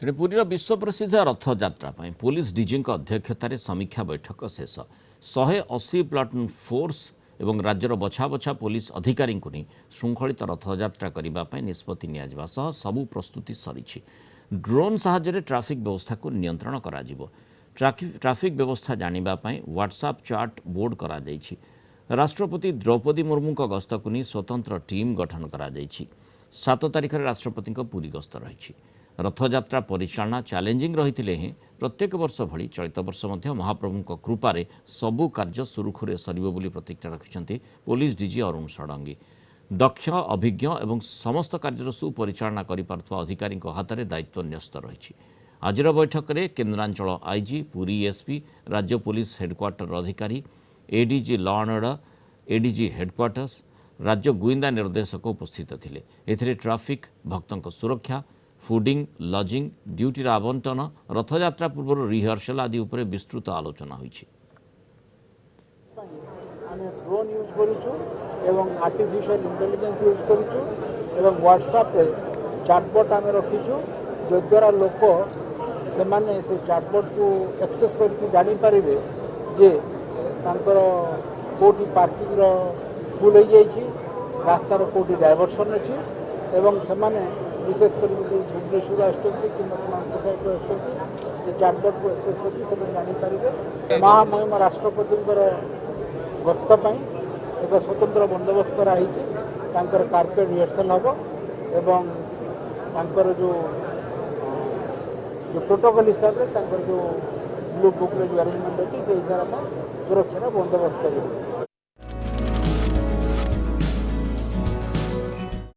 तेणु पुरीर विश्व प्रसिद्ध रथयात्रा पुलिस डीजी अध्यक्षतार समीक्षा बैठक शेष 180 प्लाटून फोर्स एवं राज्यर बछा बछा पुलिस अधिकारी नहीं श्रृंखलित रथयात्रा करने निष्पत्ति नियाजिबा सह सबु प्रस्तुति सरी ड्रोन साहाय्य ट्राफिक व्यवस्था को नियंत्रण करा ट्राफिक व्यवस्था जानापी व्हाट्सएप चाट बोर्ड करा राष्ट्रपति द्रौपदी मुर्मू गस्त को नहीं स्वतंत्र टीम गठन करा 7 तारिख राष्ट्रपति पुरी गस्त रही रथयात्रा परिचालना चैलेंजिंग रही ही प्रत्येक वर्ष भली चलित वर्ष महाप्रभु कृपारे सबु कार्य सुरुखुरे सर प्रतिज्ञा रखिंट पुलिस डीजी अरुण षडंगी दक्ष अभिज्ञ एवं समस्त कार्यर सुपरिचालना अधिकारी हाथ में दायित्व न्यस्त रही आज बैठक में केन्द्रांचल आईजी पुरी एसपी राज्य पुलिस हेडक्वार्टर अधिकारी ADG law and order ADG headquarters राज्य गुइंदा निर्देशक उपस्थित थे एथिरे ट्राफिक भक्तों सुरक्षा फूडिंग लजिंग ड्यूटीर आवंटन रथयात्रा पूर्व रिहर्सल आदि उपरे विस्तृत आलोचना होईछि। ड्रोन यूज करूछु एवं आर्टिफिशियल इंटेलिजेंस यूज करूछु एवं व्हाट्सएप रे चैटबॉट आमे रखिछु जो द्वारा लोक से माने से चैटबॉट को एक्सेस करके जानि परिबे जे तांकर कोठी पार्किंग रो फुल हो जाइछि रास्तार कोठी डायवर्सन अछि एवं से माने विशेषकर भुवनेश्वर आसुँच कि चैटबॉट को एक्सेस करके जानीपारे महामहिम राष्ट्रपति गस्त एक स्वतंत्र बंदोबस्त कराई कार्य रिहर्सल हम एवं जो प्रोटोकॉल हिसाब से जो ब्लू बुक जो अरेंजमेंट अच्छी से हिसाब से सुरक्षा बंदोबस्त कर।